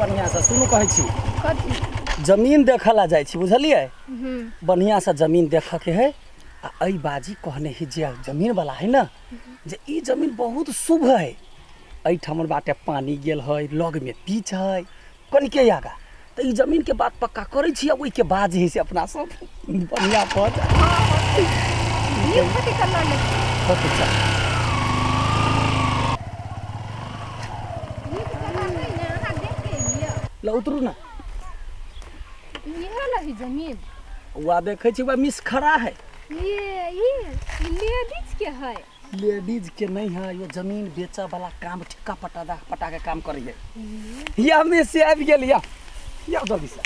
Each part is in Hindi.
बढ़िया से सुनू कहै छी कथी जमीन देखऽ ला जाइ छी बुझलिए हम्म बढ़िया से जमीन देखऽ के है आ अई बाजी कहने ही जे जमीन वाला है ना जे ई जमीन बहुत शुभ है एहिठाम बाटे पानी गेल है लग में पीच है कनिके आगा तो ई जमीन के बात पक्का करै छी ओइ के बाद जे है से अपना सब बढ़िया भऽ जाए ये कथी करला ले होते चल ये जगह है ना अहाँ देख के लिया ला उतरू ना ये लही जमीन वा देखै छी वा मिस खड़ा है ये लेडीज के है लेडीज के नहीं है ये जमीन बेचा वाला काम ठिक्का पटा के काम करी है या में से आबि गेल या जल्दी से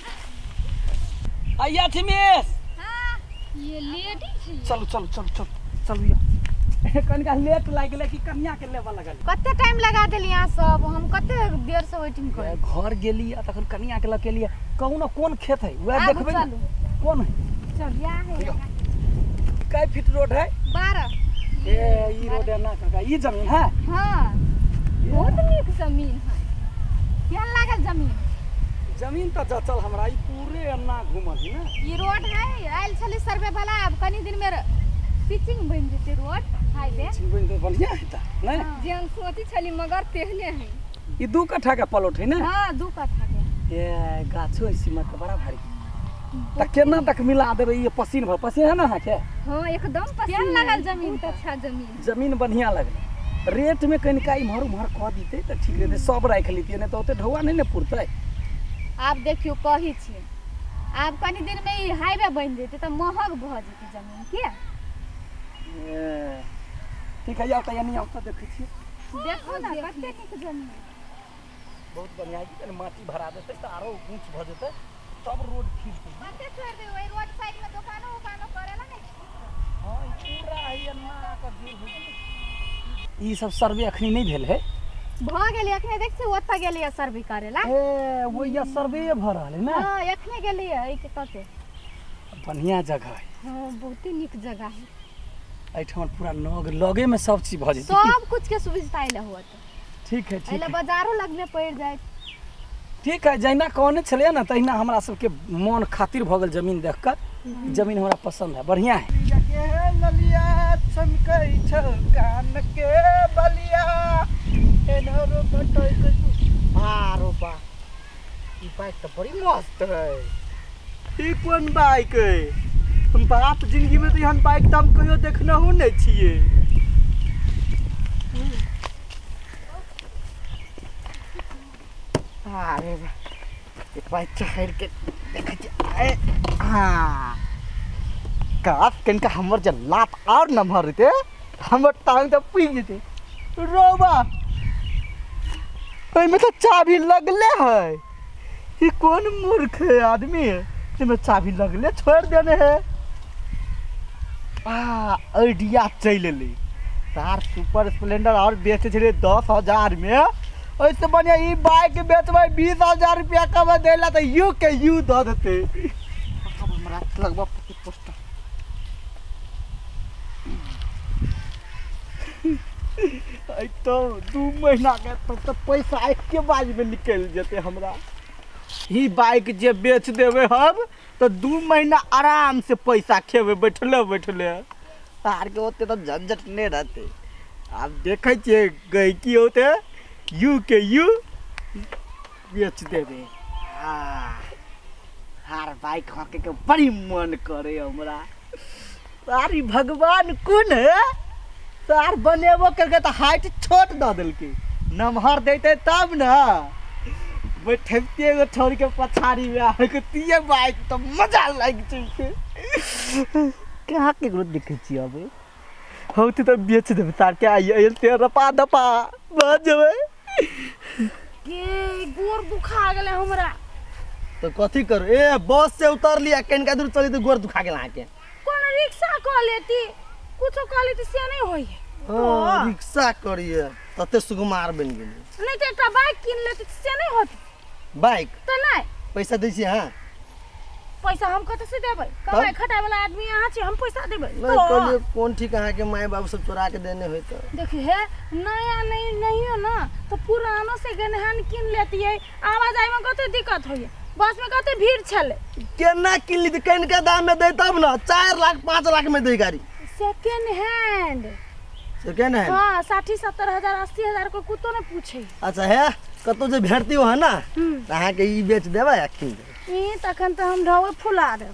आया थी मिस हां ये लेडीज है चलो चलो चलो चलो चलो या कनिका लेट लाग गेले कि कन्या के लेवा लगल कते टाइम लगा देली यहाँ सब हम कते देर से वेटिंग कर घर गेली आ तखन कन्या के लके लिए कौन कौन खेत है वह देखबे कौन है चल या है कै फीट रोड है 12 ए ई रोड है ना काका ई जमीन है हां बहुत नीक जमीन है केहन लागल जमीन जमीन तो चल हमरा ई पूरे अन्ना घूमल है ना ये रोड है आइल छली सर्वे वाला अब कनी दिन में पिचिंग बन जेते रोड हाईवे चिंबन तो बढ़िया है ता नहीं जेन सोची छली मगर तेहने है ई 2 कट्ठा का प्लॉट है ना हां 2 कट्ठा के ए गाछो इसी मत बड़ा भारी त केना तक मिला देबे ये पसीन है ना है के हां एकदम पसीन केहन लागल जमीन त अच्छा जमीन बढ़िया लगल रेट में कनिका इमहर उमहर कह दीते त ठीक रहते सब राख लेतिए नहीं तो ओते ढौआ नहीं ने पुरते आप देखियो कही छी आप कनी दिन में ई हाईवे बन जेते त महग भ जेते जमीन के ठीक है जाओ यानी हम तो देखे छी देखो ना कते नीक जमीन बहुत बढ़िया है कि माटी भरा देते त आरो ऊंच भ जेते तब रोड ठीक है कते छोड़ दे ओई रोड साइड में दुकानो करेला नहीं हां ई पूरा है ना का दूर हो ई सब सर्वे अखनी नहीं भेल है भ गेली अखने देख से ओता गेली सर्वे करेला ए वो ये सर्वे भ रहल है ना हां अखने गेली है ई के कते बढ़िया जगह है हां बहुत ही नीक जगह है एठन पूरा लगे में सब चीज भ जेती सब कुछ के सुविधा आइले होत ठीक है एले बाजारो लगने पड़ जाए ठीक है जैना कहने छलिए ना तहिना हमरा सबके मन खातिर भ गेल जमीन देखकर जमीन हमरा पसंद है बढ़िया है ललिया चमकै छ कान के बलिया एनरो बटै आरो बा ई बाइक तो बड़ी मस्त है ई कोन बाइक है हम बात जिंदगी में तो यहाँ बाइक तो हम कहियो देखना हो नहीं छिए अरे ये बाइक चढ़ के देख हाँ काश कनका हमर जे लात और न भरते हमर टांग तो पी जेते रोबा ओइ में तो चाबी लगले है ये कौन मूर्ख है आदमी इसमें चाबी लगले छोड़ देने है आइडिया चल ली तार सुपर स्प्लेंडर और बेचे छे 10,000 में ऐसे बढ़िया ई बाइक बेचबै 20,000 रुपया कब देला तो यू के यू द देते अब हमरा लगबा पोस्ट आई तो 2 महीना के तो पैसा एक के बाज में निकल जेते हमरा ही बाइक जे बेच देवे हम तो 2 महीना आराम से पैसा खेबे बैठले तार के होते तो झंझट नहीं रहते आप देखे छे गई की होते यू के यू बेच देवे हार बाइक हके के बड़ी मन करे हमरा तारी भगवान कौन है तार बनेबो करके तो हाइट छोट द देलके नमहर देते तब ना बैठते एगो छोड़ के पछाड़ी में आके तिये बाइक तो मजा लाग छै कहाँ के ग्रोथ देखे छी अब होते तो बेच देबे तार के आई ते रपा दपा बजबे के गोर दुखा गेले हमरा तो कथी करू ए बस से उतर लिया कनका दूर चली तो गोर दुखा गेला के कोन रिक्शा क लेती कुछो क लेती से नहीं होई हां रिक्शा करिए तते सुकुमार बन गेली नहीं तो एकटा बाइक किन लेती से नहीं होती बाइक तो नहीं पैसा दै छी हां पैसा हम कतऽ से देबै? कमाई खटाई वाला आदमी यहाँ छी, हम पैसा देबै? नहीं कहलिए कौन ठीक अहाँ के माय बाप सब चोरा के देने होय तो देखिए हे नया नहीं हो ना तो पुरानो से गहन किन लेती है। आवाज आई में कते दिक्कत होय, बस में कते भीड़ छले। केना किन ली केन के दाम में दे तब ना 4 लाख 5 लाख में दे गाड़ी सेकंड हैंड। Second hand? हां 60-70 हजार 80 हजार को कुतो ने पूछे। अच्छा है कतो जे भेटती हो है ना अहाँ के ई बेच देबै आ किन देबै। ई तखन त हम ढौए फुला दे।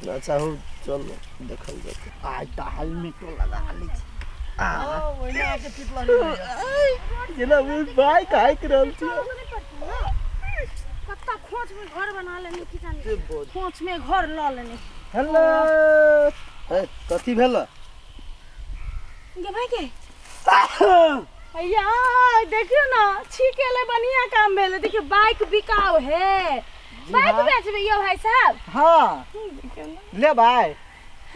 अच्छा हो चलो देखल जाते आज तो हेलमेट लगा ली आ ओइना के चित लगे जेना बाइक हाइक रहल छी। कत्ता खोच में घर बना लेनी से किजानी, बहुत खोच में घर ल लेनी। हेलो ए कथी भेल? गे भाई के भैया देखियो ना छीके ले बढ़िया काम भेले। देखियो बाइक बिकाओ है, बाइक बेचबे यो भाई साहब? हाँ ले भाई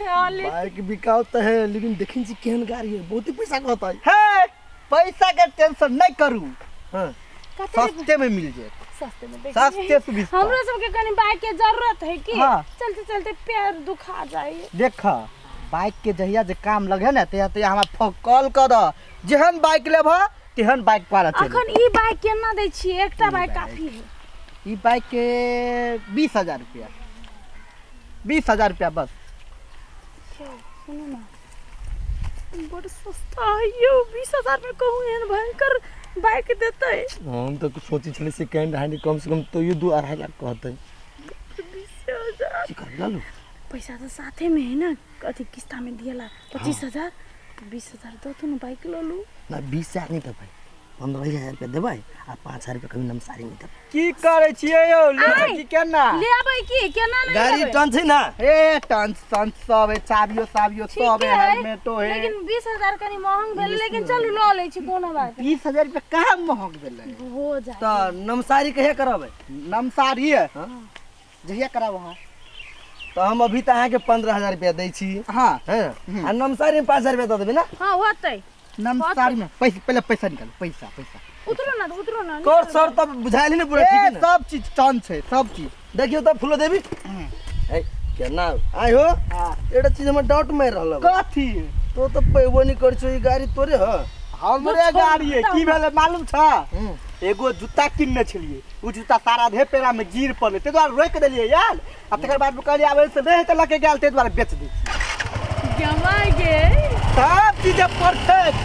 हाँ, ले बाइक बिकाओ तो है लेकिन देखिन छी केहन गाड़ी है, बहुत ही पैसा कहता है। हे पैसा के टेंशन नहीं करू, हां कते सस्ते में मिल जाए, सस्ते में देख सस्ते सुविधा। हमरो सब के कनी बाइक के जरूरत है कि हाँ। चलते चलते पैर दुखा जाए। देखा बाइक के जहिया जे काम लगे ना ते हमरा कॉल कर, जेहन बाइक लेब तेहन बाइक पारा चल। अखन ई बाइक केना दै छी? एकटा बाइक काफी है। ई बाइक के 20,000 रुपया, 20,000 रुपया बस। सुनो ना बड़ सस्ता है यो, 20,000 में कहूँ एहन भयंकर बाइक देते। हम तो कुछ सोची छले सेकंड हैंड कम से कम तो ये 2-2.5 लाख कहते 20,000 की कर लालू पैसा तो साथे में है ना, कथी किस्ता में दिएला 25,000 20,000 दो तो ना बाइक लो लू ना 20,000 नहीं देबै, 15,000 रुपया देबै आ 5,000 रुपया कभी नमसारी नहीं देबै। की करे छियै यौ? ले आइ। की केना ले आबै की केना नहीं गाड़ी लेबै? टन छै ना? ए टंच टंच सब है, चाबियो साबियो ठीक सब है, है, हेलमेटो है। लेकिन 20,000 कनी महंग भेल, लेकिन चलू ल लै छी कोनो बात। 20,000 रुपया कहाँ महंग भेलै? हो जाए तो नमसारी कहे करबै? नमसारी है हाँ। जहिया कराब वहाँ। तो हम अभी तो अहाँ के 15,000 रुपया दै छी हाँ हैं आ नमसारी में 5,000 रुपया दे देबै ना? हां होतै। नमसारी में पैसा, पहले पैसा निकाल, पैसा पैसा उतरो ना कोर सर तब बुझाइल ने पूरा ठीक है ए ना? सब चीज टंच है, सब चीज। देखियो तो फूलो देवी ए केना आइ हो हाँ एटा चीज हम डाउट मार रहल बा। कथी तो पैबो नहीं कर छो ई गाड़ी तोरे ह? हमरे गाड़ी है। की भेलै मालूम छ? हम्म। एगो जूता किनने छलिए, उ जूता सारा धे पेरा में गिर पड़ले, ते द्वारा रोक देलिए यार। आ तकर बाद कहलिए आबै से नहीं त लके गेल, ते द्वारा बेच दै छी। जमाई गे। सब चीज परफेक्ट।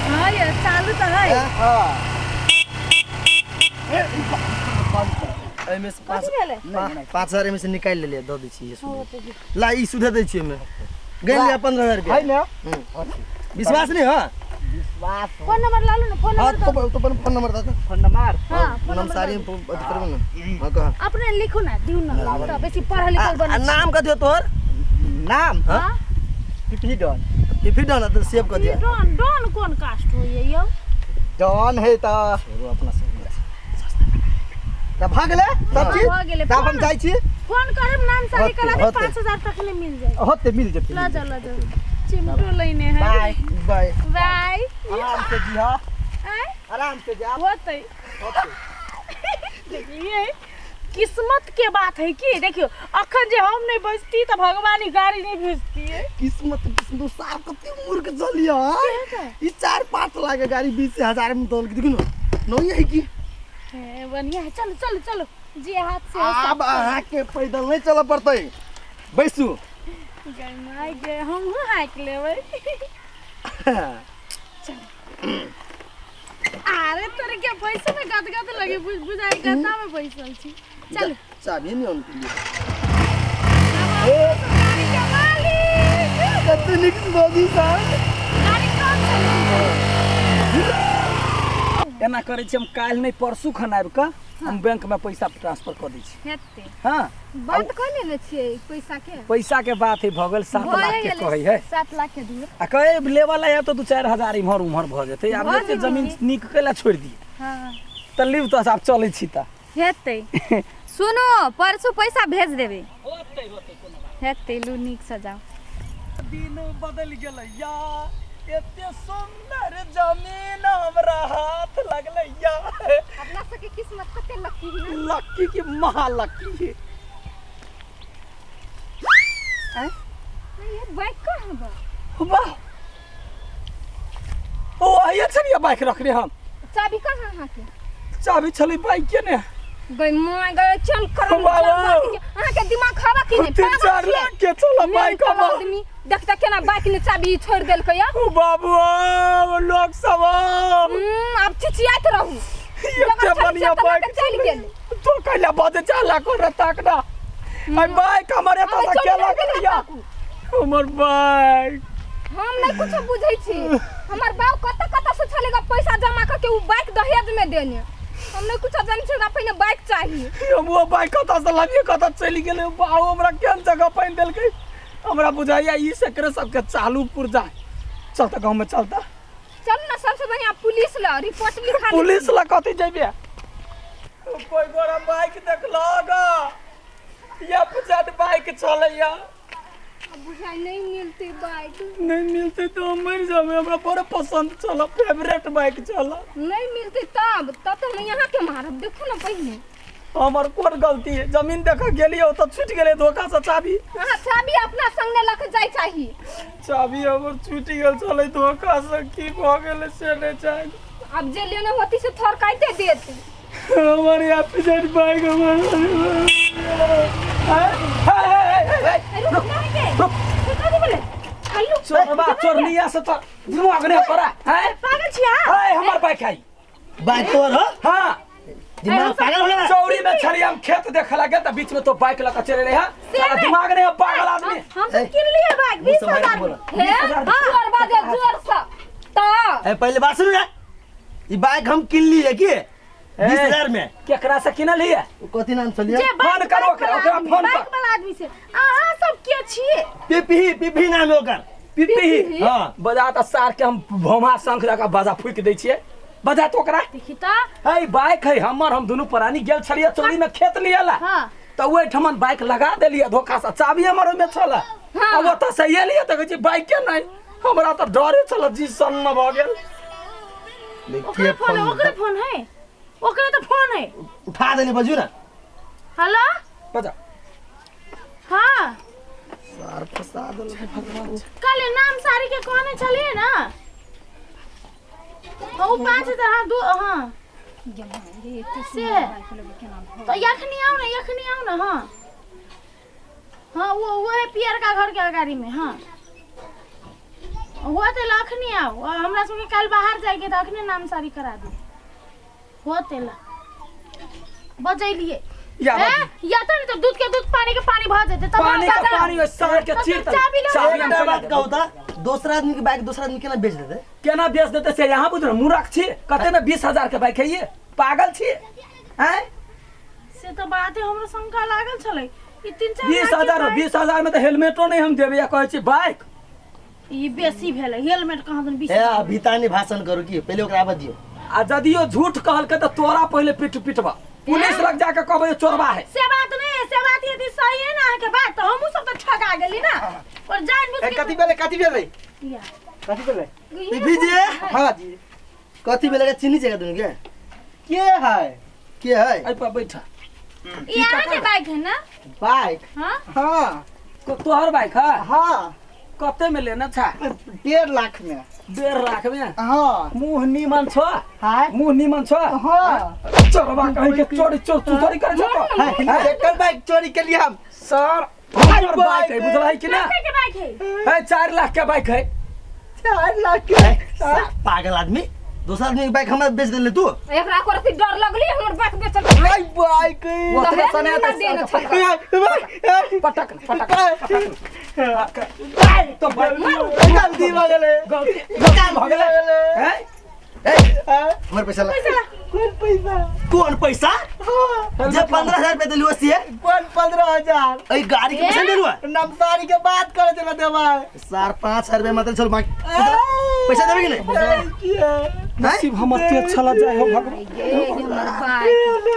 हां ये चालू तो है। हां एमे से कथी भेलै? 5,000 एमे से निकाल लेलिए दे दै छी ये हो सुन तो ला ई सुधे दै छी एमे गेल लिया 15,000 रुपया है ना? विश्वास नहीं ह? विश्वास हो। फोन नंबर ला लो ना, फोन हां नंबर दो। तो फोन नंबर दे फोन नंबर हां फोन नंबर नमसारी दो। में अथी करबो ना हां कह अपने लिखो ना, दिउ ना त बेसी पढ़ल लिखल आ बने। नाम कथि हो तोहर? नाम हां पिपी डॉन। फिर डन तो सेव कर दिया डॉन डॉन कौन कास्ट हो ये यो? डॉन है त छोरो अपना से त भाग ले सब हाँ, चीज। भ गेलै। तब हम जाई छी, फोन करब नाम सारी करा दे, होते। 5,000 तक ले मिल जाए। होते मिल जेते। ला जा चिमटो लेने है। Bye bye bye. आराम से जी। हां आय आराम से जा। होतै। देखिए किस्मत के बात है कि देखियो अखन जे हम नहीं बचती त भगवान ही गाड़ी नहीं भेजती है। किस्मत किस्मत सार कते मूर्ख चलिया क्या ई 4-5 लाख के गाड़ी 20,000 में तोल के देखिन नहीं है की है बढ़िया है। चलो चलो चलो जी हाथ से अब अहाँ के पैदल नहीं चल पड़ते बैसू गई गे हम हाइक लेबै। अरे तोरे के पैसा में गदगद लगे बुझाई गद्दा में पैसा छी। चल चाबी नहीं ऑन के गाड़ी के मालिक कते निक बोदी साहब गाड़ी कौन चले? एना करे छी हम काल नहीं परसू खन आबि के हम बैंक में पैसा ट्रांसफर कर दै छी। हेते हां बंद कर लेने छिए पैसा के। पैसा के बात है भगल 7 लाख के कहै है 7 लाख के दिए। आ कहे लेवल है तो 2-4 हजार इमहर उमहर भ जेतै। आब भ लेते जेतै। जमीन निक केला छोड़ दिए हां त लिव तो साहब चलै छी त हेते। सुनो परसू पैसा भेज देबे। होतै कोनो बात हेते लू निक से जाओ। दिन बदल गेलै या एते सुंदर जमीन हमरा हाथ लगले या अपना सके किस्मत कते लकी है ना। लकी की महालकी है। ये बाइक कहाँ बा? वाह ओ आइए चलिए बाइक रख रहे हम। चाबी कहाँ है के? चाबी चली बाइक के ने गई माय गई चल कर अहाँ के दिमाग खराब की नहीं? 3-4 लाख के चला बाइक हम। आदमी देखता केना बाइक ने चाबी छोड़ देल के या। ओ बाबू लोग सब अब चिचियात रहू। ये बढ़िया बाइक चल गेल। तो कहला बात चला को रताक ना। आई बाइक हमारे तो अकेला के या हमर बाइक हम नहीं कुछ बुझै छी। हमर बाप कत से चलेगा पैसा जमा करके वो बाइक दहेज में देने। हम नहीं कुछ जानि छै पहले बाइक चाहिए। हम वो बाइक कत से लबिए कत चली गेले बाऊ हमरा केन जगह पाइन देल के हमरा बुझाइया ई से करे सबके चालू पुरजा चलता गांव में चलता। चल ना सबसे बढ़िया पुलिस ला रिपोर्ट लिखा। पुलिस ला कथि जेबे कोई गोरा बाइक देखलगा या पुजात बाइक चलैया बुझाई नहीं मिलती बाइक। नहीं मिलते तो हम मर जाबे। हमरा बड़ा पसंद चला फेवरेट बाइक चला। नहीं मिलती तब तो हम यहाँ के मारब। देखो ना पहले हमर कोन गलती है जमीन देखा गेलियो तो छूट गेले धोखा से चाबी। हां चाबी अपना संगे लख जाय चाहिए। चाबी हमर छूट गेल चले धोखा से की भ गेले से नहीं चाहिए। अब जे लेने होती से थोर काटे देते। हमारे यहाँ पे बाइक चोरनिया से तो दिमाग नहीं पड़ा है। पागल छिया हाय हमार बाइक आई बाइक तोर हो हां दिमाग पागल हो गया। चौरी में छड़ी हम खेत देख लगे तो बीच में तो बाइक लगा चले रहे हैं। सारा दिमाग नहीं पागल आदमी। हम तो किन लिए बाइक 20,000 है। जोर बाजे जोर से तो पहले बात सुन ना ई बाइक हम किन लिए की 20,000 में केकरा से किनल है कथि नाम चलिए फोन करो ओकरा फोन कर बाइक वाला आदमी से अहाँ सब के छिए? पीपी नाम है ओकर पिपी हां बजा त सार के हम भोमा शंख लगा बाजा फूक दै छिए बजा तो ओकरा। देखि त है बाइक है हमर हम दोनों प्राणी गेल छलिए चोरी में खेत लियाला हां तो ओइ ठमन बाइक लगा देलिए धोखा से चाबी हमर में छला। अब त से ये लिए त कहै छी बाइक के नहीं हमरा त डरे छला जी सन्न भ गेल। देखिए फोन ओकरे फोन है ओकरे तो फोन है उठा देने बजू ना हेलो बजा हाँ सार फसा दल भगवान। कल नाम सारी के कोने चलिए ना वो 5,000 हाँ दो हाँ से तो यखनी आओ ना हाँ हाँ वो है पियर का घर के गाड़ी में हाँ वो तो लखनी आओ हमरा संगे कल बाहर जाएंगे तो अखनी नाम सारी करा दे होते ला बजैलिए या तो नहीं तो दूध के दूध पानी के पानी भर देते तब पानी का पानी ओइ सार के चीर चाबी एक बात का होता दूसरा आदमी की बाइक दूसरा आदमी केना बेच देते केना बेच देते से यहाँ बुझ मूर्ख छी कते में 20,000 के बाइक है ये पागल छी हैं से तो बात है हमरा शंका लागल छले ई 3-4 20,000 में तो हेलमेटो नहीं हम देबे या कहै छी बाइक ई बेसी भेल हेलमेट कहां दन 20 ए अभितानी भाषण करू की पहले ओकरा आवाज दियो आ जदियो झूठ कहल के तो तोरा पहले पिटवा पुलिस लग जाके कहबे चोरबा है। से बात यदि सही है ना के बात तो हमहु सब तो ठगा गेली ना और जान बुझ के कथि भेलै या कथि भेलै बीबी जी हां जी कथि बेले का चिन्नी जगह दूं के है आई पर बैठा यहाँ के बाइक है ना बाइक हां हां को तोहर बाइक है हां कते में लेना था 1.5 लाख में 1.5 लाख में हां मुंह नीमन छ हां मुंह नीमन छ हां चोरबा कहीं के चोरी चोरी करे छ एकल बाइक चोरी के लिए हम सर हमार बाइक है बुझला है कि ना के बाइक है 4 लाख के बाइक है 4 लाख के पागल आदमी दूसरा आदमी की बाइक हमरा बेच देले तू एकरा करती डर लगली हमर बाइक बेचल भाई बाइक ओतने सने पटक तो गलती हो गेलै भ गेलै हैं हमर पैसा ला कौन पैसा जे 15,000 रुपया दिलुआ से कौन 15,000 ए गाड़ी के पैसा दिलुआ नमसारी के बात करे चला देबा सार 5,000 रुपया मतलब चल बाकी पैसा देबे कि नहीं नसीब हमर के अच्छा जाय हो भगवान ये हमर बाइक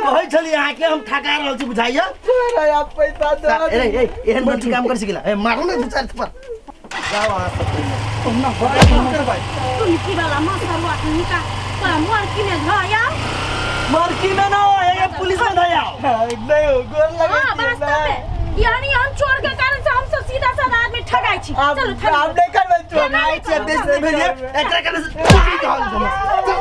कहै छली अहाँ के हम ठका रहल छी बुझाइया अरे आप पैसा दे ए एहन बंटी काम कर सिकिला ए मारू ना दू चार थप्पड़ जाओ वहाँ से तुम ना भाई तू निकी वाला मसर हुआ तू का पर मोर की में धया मार्की में ना हो ये पुलिस में धया नहीं हो गोल लगे हां वास्तव में यानी हम चोर के कारण से हम सब सीधा साधा आदमी ठगाई छी चलो आप नहीं करबे तो नहीं से देश में भेजे एकरा करने से